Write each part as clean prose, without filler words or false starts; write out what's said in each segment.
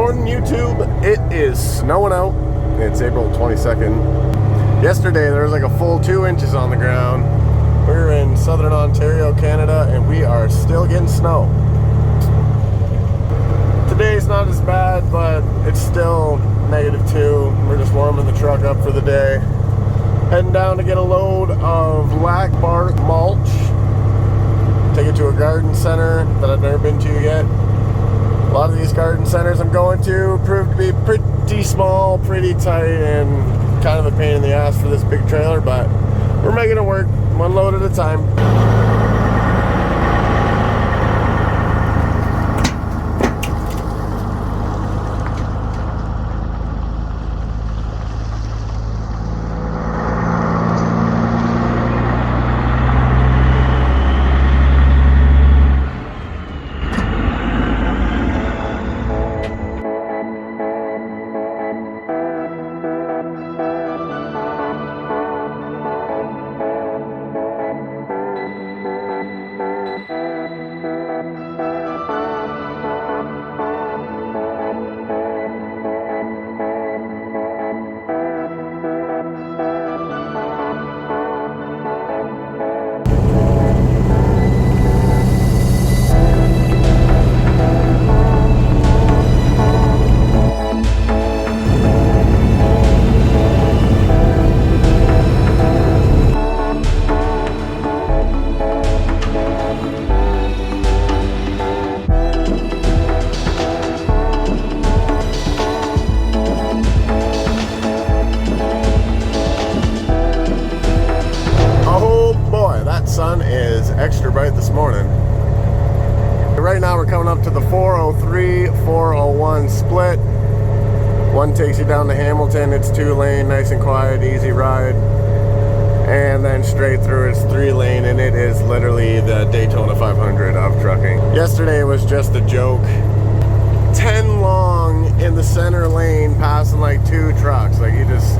morning, YouTube. It is snowing out. It's April 22nd. Yesterday there was like a full 2 inches on the ground. We're in southern Ontario, Canada, and we are still getting snow. Today's not as bad, but it's still -2. We're just warming the truck up for the day. Heading down to get a load of black bark mulch. Take it to a garden center that I've never been to yet. A lot of these garden centers I'm going to prove to be pretty small, pretty tight, and kind of a pain in the ass for this big trailer, but we're making it work, one load at a time. Sun is extra bright this morning. Right now we're coming up to the 403-401 split. One takes you down to Hamilton. It's 2-lane, nice and quiet, easy ride. And then straight through it's 3-lane, and it is literally the Daytona 500 of trucking. Yesterday was just a joke. 10 long in the center lane, passing like 2 trucks. Like it was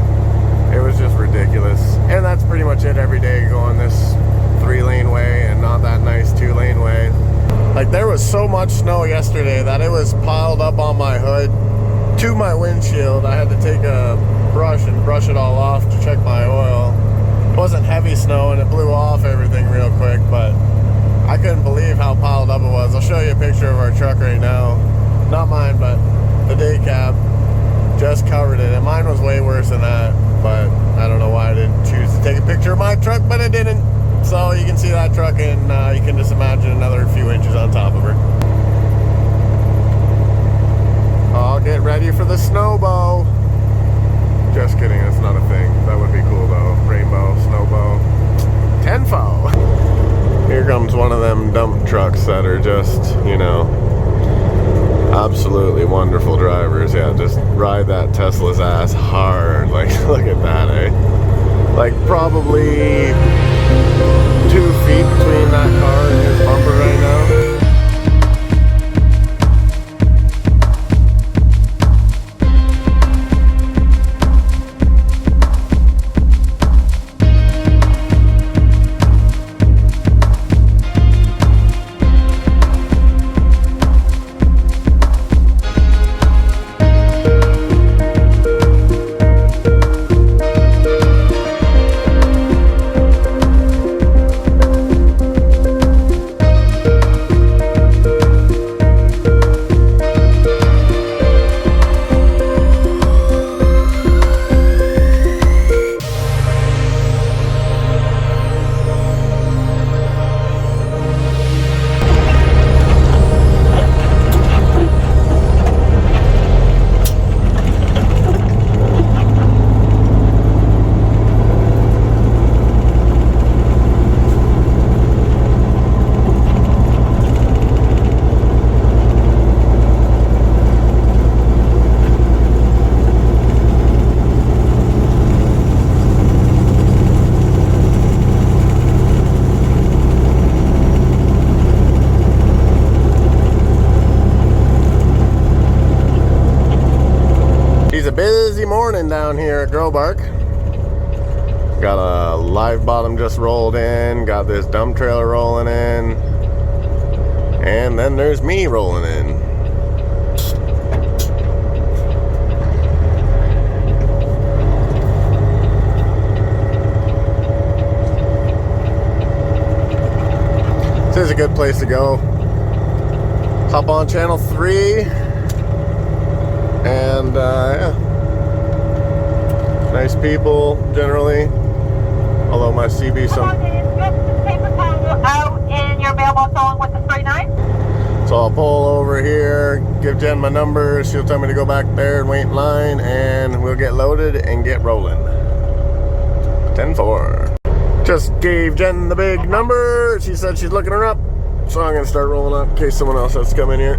just ridiculous. And that's pretty much it every day, going this 3-lane way and not that nice 2-lane way. Like there was so much snow yesterday that it was piled up on my hood to my windshield. I had to take a brush and brush it all off to check my oil. It wasn't heavy snow and it blew off everything real quick, but I couldn't believe how piled up it was. I'll show you a picture of our truck right now. Not mine, but the day cab just covered it, and mine was way worse than that, but I don't know why I didn't choose to take a picture of my truck, but I didn't. So you can see that truck, and you can just imagine another few inches on top of her. I'll get ready for the snowbow. Just kidding, that's not a thing. That would be cool though. Rainbow, snowbow, tenfo. Here comes one of them dump trucks that are just, you know, absolutely wonderful drivers. Yeah, just ride that Tesla's ass hard. Like, look at that, eh? Like probably 2 feet between that car and his bumper right now. morning down here at Growbark. Got a live bottom just rolled in, got this dump trailer rolling in, and then there's me rolling in. This is a good place to go. Hop on channel 3. And yeah. Nice people generally. Although my CB some. Out in your mailbox along with the spray knife. So I'll pull over here, give Jen my number, she'll tell me to go back there and wait in line, and we'll get loaded and get rolling. 10-4. Just gave Jen the big number. She said she's looking her up, so I'm gonna start rolling up in case someone else has to come in here.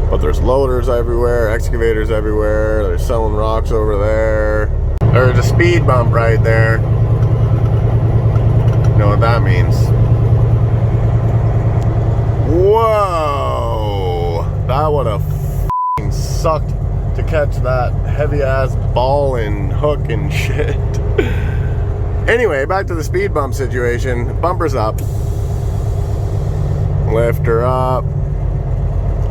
But there's loaders everywhere, excavators everywhere, they're selling rocks over there. There's a speed bump right there. You know what that means. Whoa! That would have f***ing sucked to catch that heavy ass ball and hook and shit. Anyway, back to the speed bump situation. Bumper's up. Lift her up.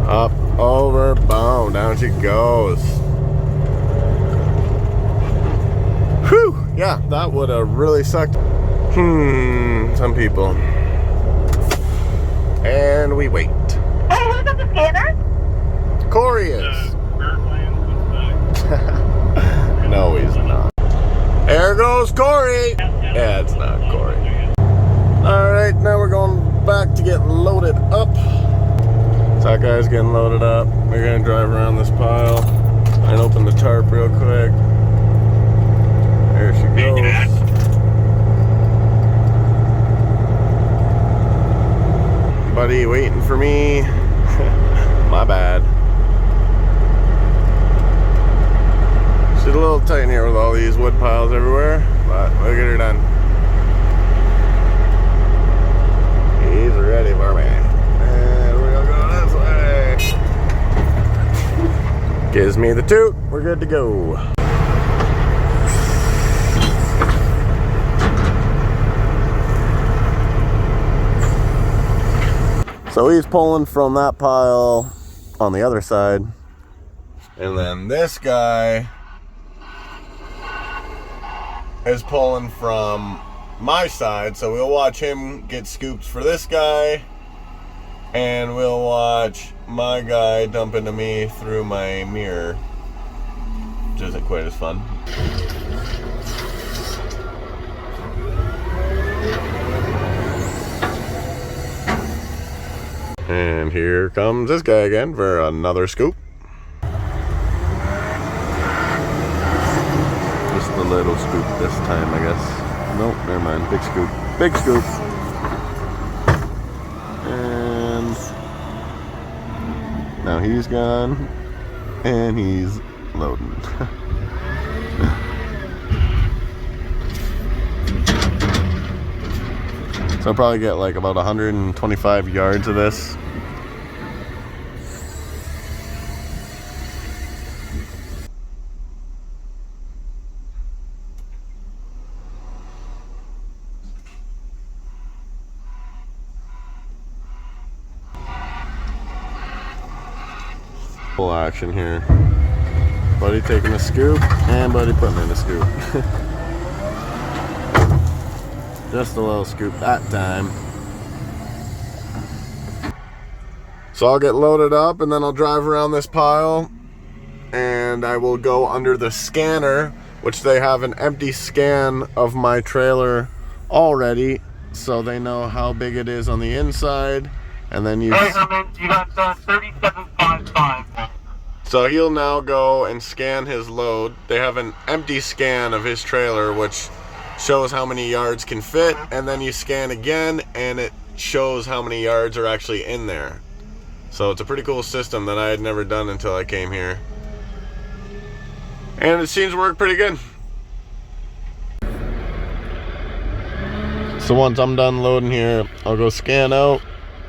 Up, over, boom, down she goes. Whew! Yeah, that would have really sucked. Some people. And we wait. Hey, who's at the scanner? Corey is. No, he's not. There goes Corey. Yeah, it's not Corey. Alright, now we're going back to get loaded up. So that guy's getting loaded up. We're going to drive around this pile and open the tarp real quick. There she goes. Buddy waiting for me. My bad. She's a little tight in here with all these wood piles everywhere, but we'll get her done. He's ready for me. And we're gonna go this way. Gives me the toot. We're good to go. So he's pulling from that pile on the other side. And then this guy is pulling from my side. So we'll watch him get scoops for this guy. And we'll watch my guy dump into me through my mirror. Which isn't quite as fun. And here comes this guy again for another scoop. Just a little scoop this time, I guess. Nope, never mind. Big scoop. Big scoop. And now he's gone. And he's loading. So I'll probably get like about 125 yards of this. Full action here. Buddy taking a scoop and Buddy putting in a scoop. Just a little scoop that time. So I'll get loaded up and then I'll drive around this pile and I will go under the scanner, which they have an empty scan of my trailer already, so they know how big it is on the inside. And then you got 3755. So he'll now go and scan his load. They have an empty scan of his trailer, which shows how many yards can fit, and then you scan again and it shows how many yards are actually in there. So it's a pretty cool system that I had never done until I came here, and it seems to work pretty good. So once I'm done loading here, I'll go scan out.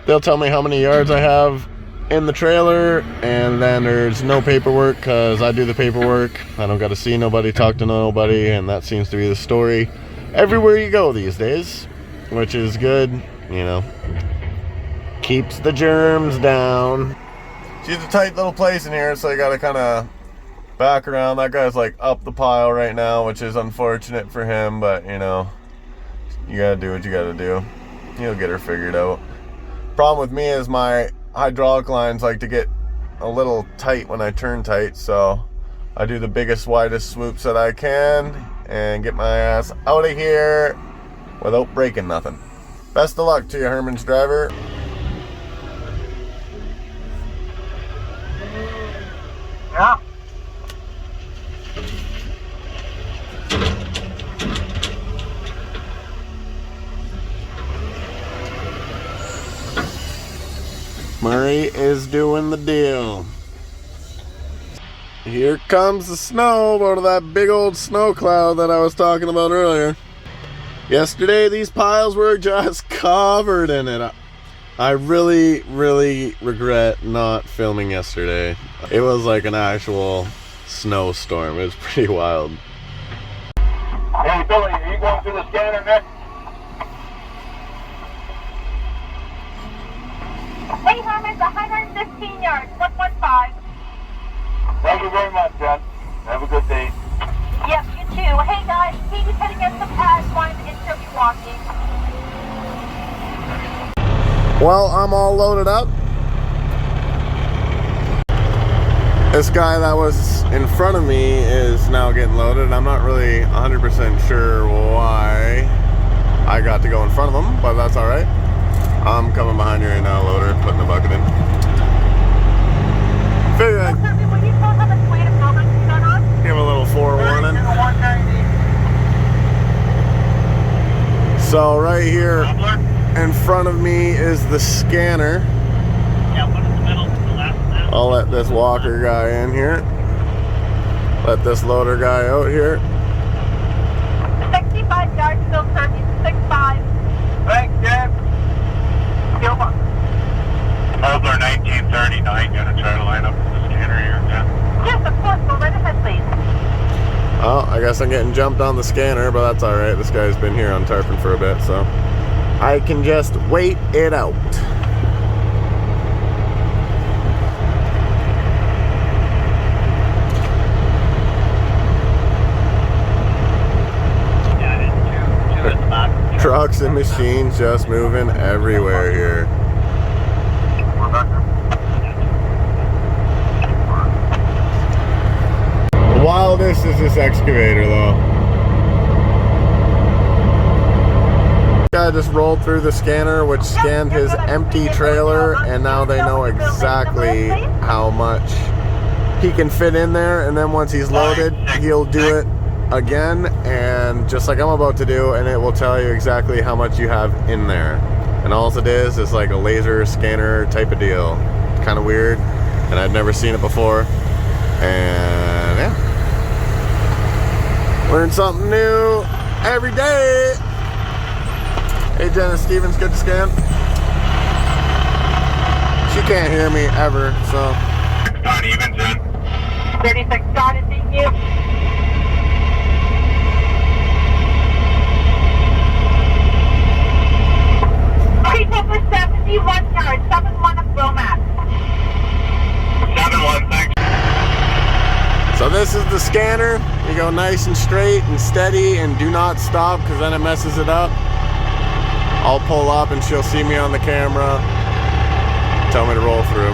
They'll tell me how many yards I have in the trailer, and then there's no paperwork because I do the paperwork. I don't got to see nobody, talk to nobody, and that seems to be the story everywhere you go these days, which is good, you know. Keeps the germs down. She's a tight little place in here, so you got to kind of back around. That guy's like up the pile right now, which is unfortunate for him, but you know, you got to do what you got to do. You'll get her figured out. Problem with me is my hydraulic lines like to get a little tight when I turn tight, so I do the biggest, widest swoops that I can and get my ass out of here without breaking nothing. Best of luck to you, Herman's driver. Yeah. Murray is doing the deal. Here comes the snow out of that big old snow cloud that I was talking about earlier. Yesterday, these piles were just covered in it. I really, really regret not filming yesterday. It was like an actual snowstorm. It was pretty wild. Hey, Billy, are you going through the scanner next? Hey, Herman, 115 yards, 115. Thank you very much, Jen. Have a good day. Yep, you too. Hey, guys, Katie's heading in some pads, wanting to get Toby walking. Well, I'm all loaded up. This guy that was in front of me is now getting loaded. I'm not really 100% sure why I got to go in front of him, but that's all right. I'm coming behind you right now, loader, putting the bucket in. Figure I'd Toby, will you tell how much weight of building is going on? give a little forewarning. 190. So right here Tumbler? in front of me is the scanner. Yeah, one in the middle. The last. I'll let this walker guy in here. Let this loader guy out here. 65 yards, still 36.5. Thanks, Jen. You're welcome. Tumbler 1939. Gonna try to line up the scanner here, Jen. Yes, of course. Go right ahead, please. Oh, I guess I'm getting jumped on the scanner, but that's all right. This guy's been here on tarpon for a bit, so I can just wait it out. Yeah, it's two at the back. Trucks and machines just moving everywhere here. We're back there. Wildest is this excavator, though. Guy just rolled through the scanner, which scanned his empty trailer, and now they know exactly how much he can fit in there. And then once he's loaded, he'll do it again, and just like I'm about to do, and it will tell you exactly how much you have in there. And all it is like a laser scanner type of deal. Kind of weird, and I'd never seen it before. And yeah, learn something new every day. Hey, Jenna Stevens, good to scan. She can't hear me ever, so. Not even, Jen. 36 started, thank you. People for 71 yards, 7-1 of Wilmax. 7-1, thanks. So this is the scanner. You go nice and straight and steady and do not stop, because then it messes it up. I'll pull up and she'll see me on the camera, tell me to roll through.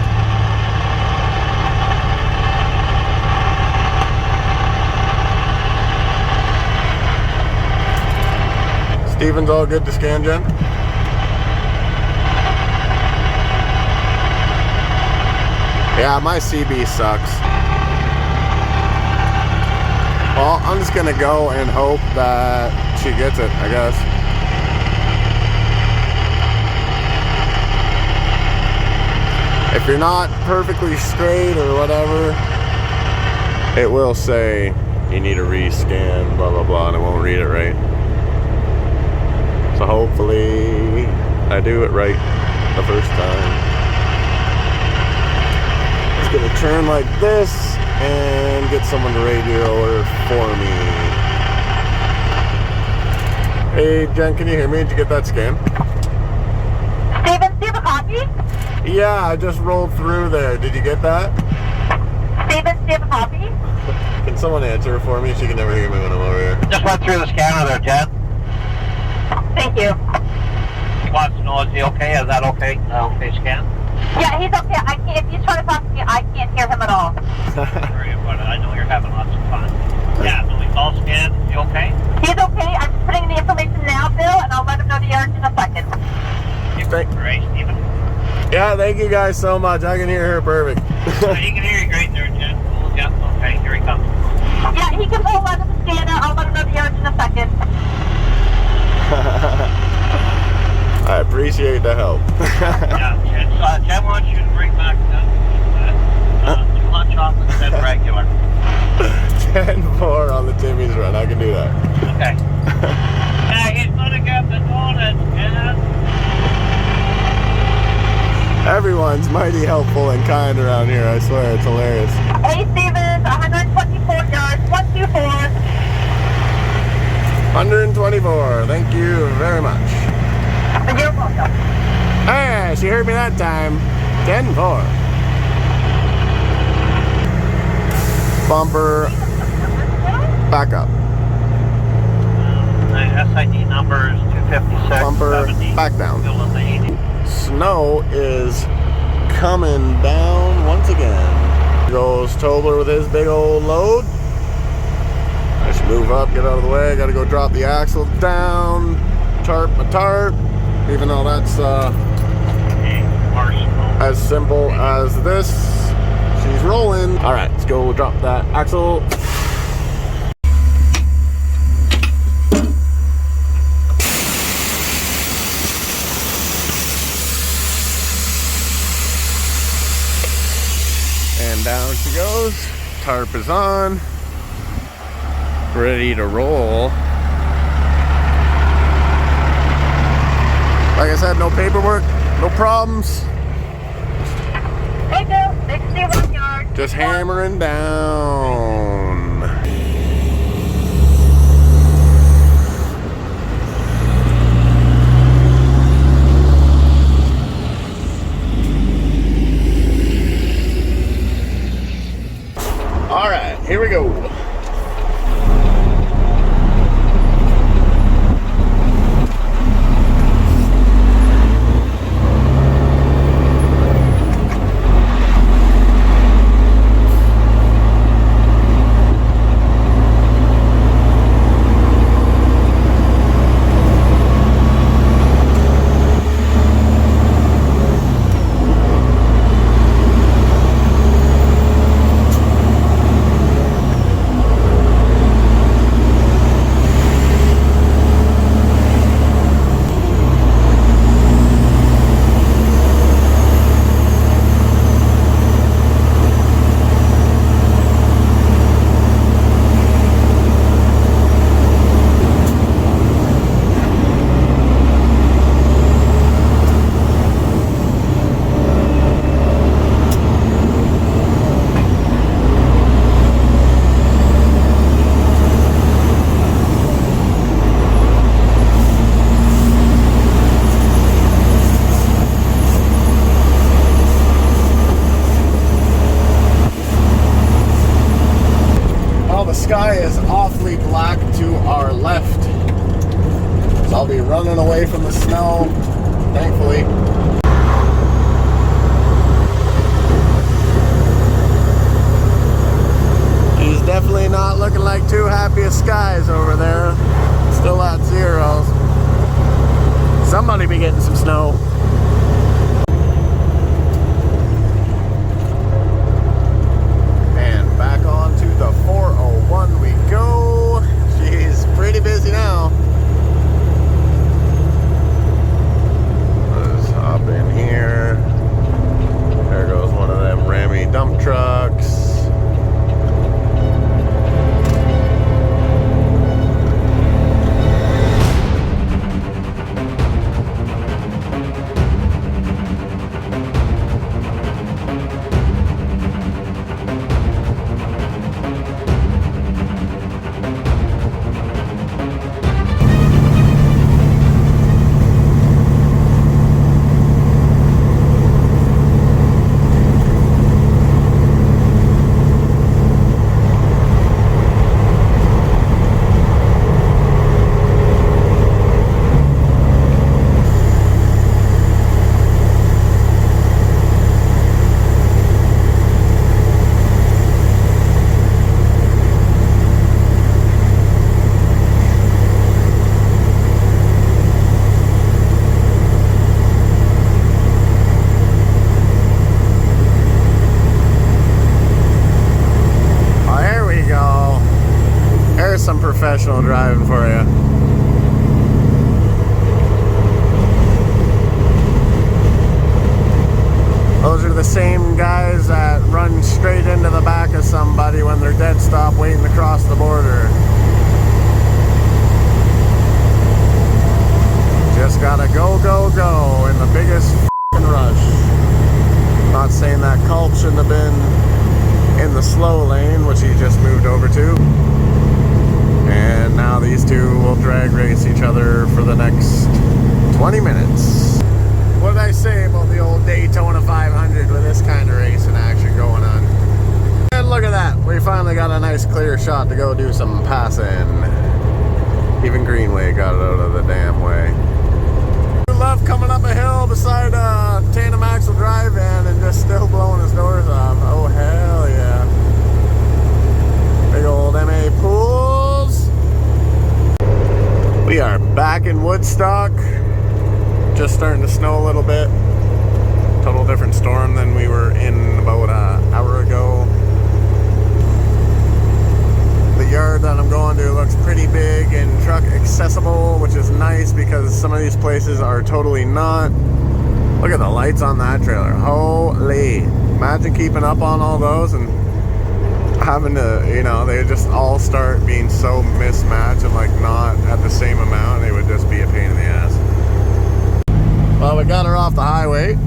Steven's all good to scan, Jen? Yeah, my CB sucks. Well, I'm just gonna go and hope that she gets it, I guess. If you're not perfectly straight or whatever, it will say you need a rescan, blah, blah, blah, and it won't read it right. So hopefully I do it right the first time. It's gonna turn like this and get someone to radio order for me. Hey, Jen, can you hear me? Did you get that scan? Steven, do you have a copy? Yeah, I just rolled through there. Did you get that? Steven, do you have a copy? Can someone answer for me? She can never hear me when I'm over here. Just went through the scanner there, Jen. Thank you. wants to know, is he okay? Is that okay? Okay, scan? Yeah, he's okay. I can't. If he's trying to talk to me, I can't hear him at all. Sorry about it. I know you're having lots of fun. Yeah, so he's all scanned. Is he okay? He's okay. I'm just putting in the information now, Bill, and I'll let him know the urge in a second. Great, Stephen. Yeah, thank you guys so much. I can hear her perfect. He can hear you great there, Jen. Cool. Yeah, okay, here he comes. Yeah, he can hold on to the scanner. I'll let him know the urge in a second. I appreciate the help. Yeah, Jen wants you to bring back 2 hot chocolates and regular. 10-4 on the Timmy's run. I can do that. Okay. Yeah, he's gonna get the donuts, Jen. Everyone's mighty helpful and kind around here. I swear, it's hilarious. Hey, Stevens, 124 yards, 124. 124. Thank you very much. You're welcome. Hey, she heard me that time. 10-4. Bumper back up. The SID number is 256. Bumper 70, back down. Still in the 80. Snow is coming down once again. Goes Tobler with his big old load. I should move up, get out of the way. Gotta go drop the axle down. Tarp my tarp. Even though that's as simple as this. She's rolling. All right, let's go drop that axle. And down she goes. Tarp is on. Ready to roll. Like I said, no paperwork, no problems. Hey, Bill, 61 yards. Just hammering down. All right, here we go. Sky is awfully black to our left, so I'll be running away from the snow, thankfully. He's definitely not looking like too happy of skies over there. Still at zeros. Somebody be getting some snow. The 401 we go. She's pretty busy now. Let's hop in here. There goes one of them Rammy dump trucks. same guys that run straight into the back of somebody when they're dead stop waiting to cross the border. Just gotta go, go, go in the biggest f***ing rush. Not saying that Culp shouldn't have been in the slow lane, which he just moved over to. And now these two will drag race each other for the next 20 minutes. What did I say about the old Daytona 500 with this kind of racing action going on? And look at that, we finally got a nice clear shot to go do some passing. Even Greenway got it out of the damn way. Love coming up a hill beside a tandem axle drive van and just still blowing his doors off. Oh hell yeah. Big old MA pools. We are back in Woodstock. Just starting to snow a little bit. Total different storm than we were in about an hour ago. The yard that I'm going to looks pretty big and truck accessible, which is nice because some of these places are totally not. Look at the lights on that trailer. Holy. Imagine keeping up on all those and having to, you know, they just all start being so mismatched and like not at the same amount. They would just be a pain in the ass. Well, we got her off the highway.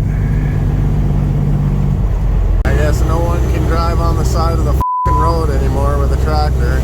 I guess no one can drive on the side of the road anymore with a tractor.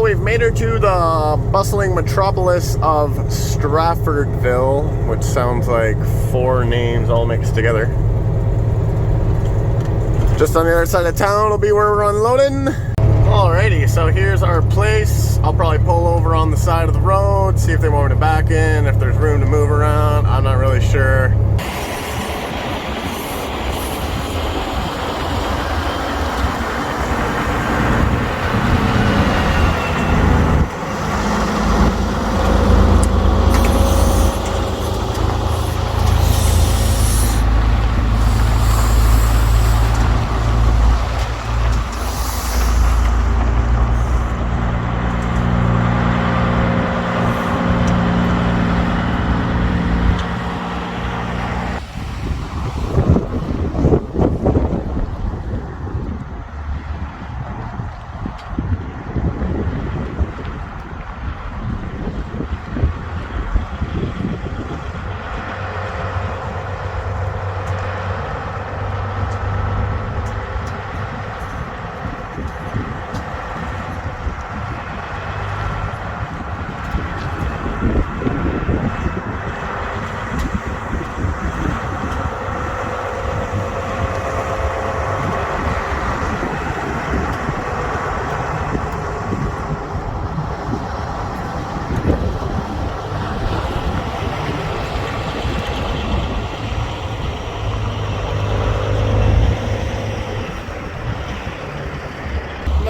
We've made her to the bustling metropolis of Straffordville, which sounds like 4 names all mixed together. Just on the other side of town will be where we're unloading. Alrighty, so here's our place. I'll probably pull over on the side of the road, see if they want me to back in, if there's room to move around. I'm not really sure.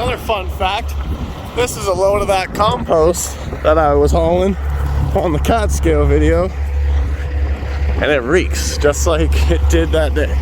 another fun fact. This is a load of that compost that I was hauling on the cat scale video. And it reeks just like it did that day.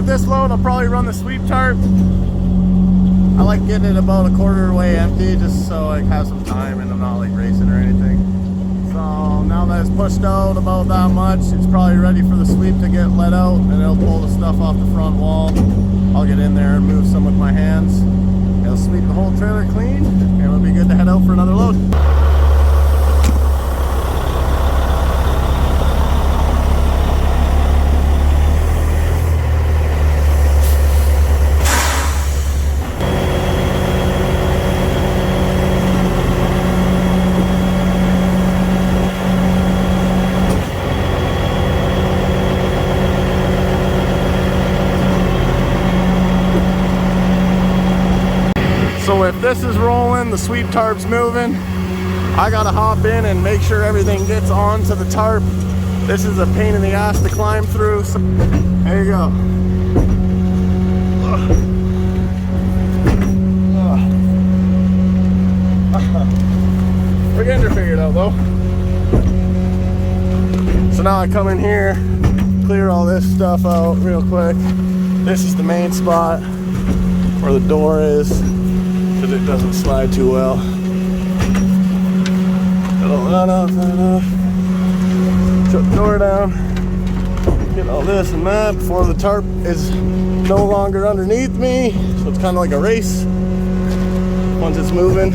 This load, I'll probably run the sweep tarp. I like getting it about a quarter way empty just so I have some time and I'm not like racing or anything. So now that it's pushed out about that much, it's probably ready for the sweep to get let out and it'll pull the stuff off the front wall. I'll get in there and move some with my hands. It'll sweep the whole trailer clean and it'll be good to head out for another load. So if this is rolling, the sweep tarp's moving, I gotta hop in and make sure everything gets onto the tarp. This is a pain in the ass to climb through. So there you go. We're getting her figured out though. So now I come in here, clear all this stuff out real quick. This is the main spot where the door is, because it doesn't slide too well. That off. Shut the door down. Get all this and that before the tarp is no longer underneath me. So it's kind of like a race. Once it's moving,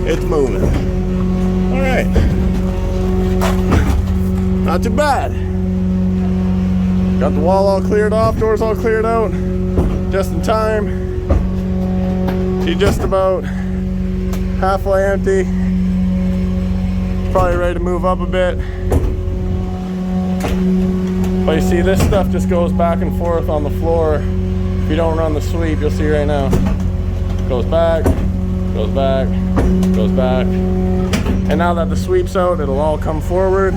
it's moving. All right. Not too bad. Got the wall all cleared off, doors all cleared out, just in time. She's just about halfway empty. Probably ready to move up a bit. But you see, this stuff just goes back and forth on the floor. If you don't run the sweep, you'll see right now. Goes back, goes back, goes back. And now that the sweep's out, it'll all come forward.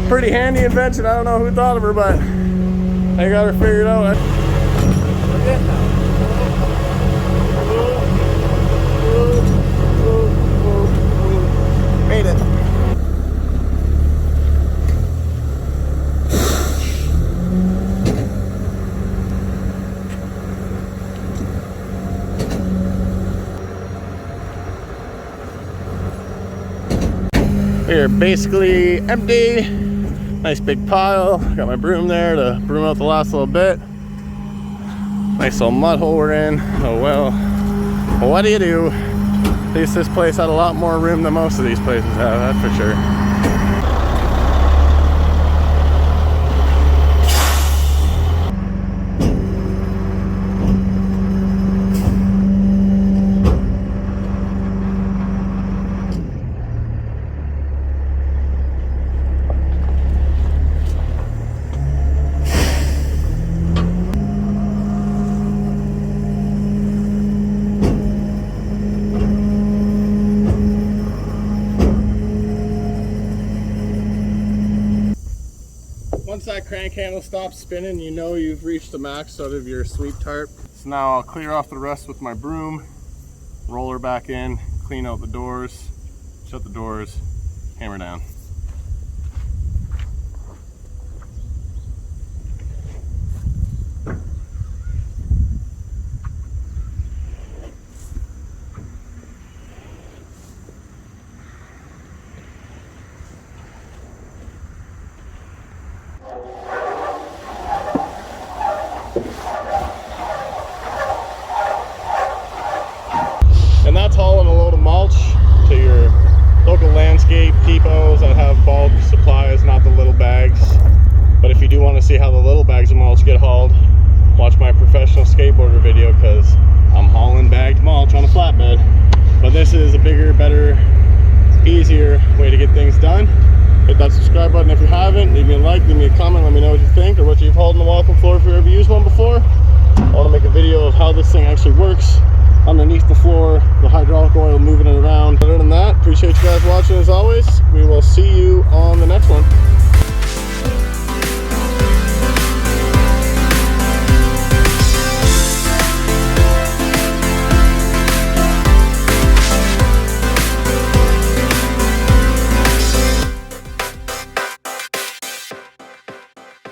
Pretty handy invention. I don't know who thought of her, but I got her figured out. We're getting there. Made it. We're basically empty. Nice big pile. Got my broom there to broom out the last little bit. Nice little mud hole we're in. Oh well. What do you do? At least this place had a lot more room than most of these places have, that's for sure. Once that crank handle stops spinning, you know you've reached the max out of your sweep tarp. So now I'll clear off the rest with my broom, roll her back in, clean out the doors, shut the doors, hammer down. see how the little bags of mulch get hauled, watch my professional skateboarder video, because I'm hauling bagged mulch on a flatbed. But this is a bigger, better, easier way to get things done. Hit that subscribe button if you haven't. Leave me a like, leave me a comment, let me know what you think or what you've hauled on the walking floor if you've ever used one before. I want to make a video of how this thing actually works underneath the floor, the hydraulic oil, moving it around. Other than that, appreciate you guys watching as always. We will see you on the next one.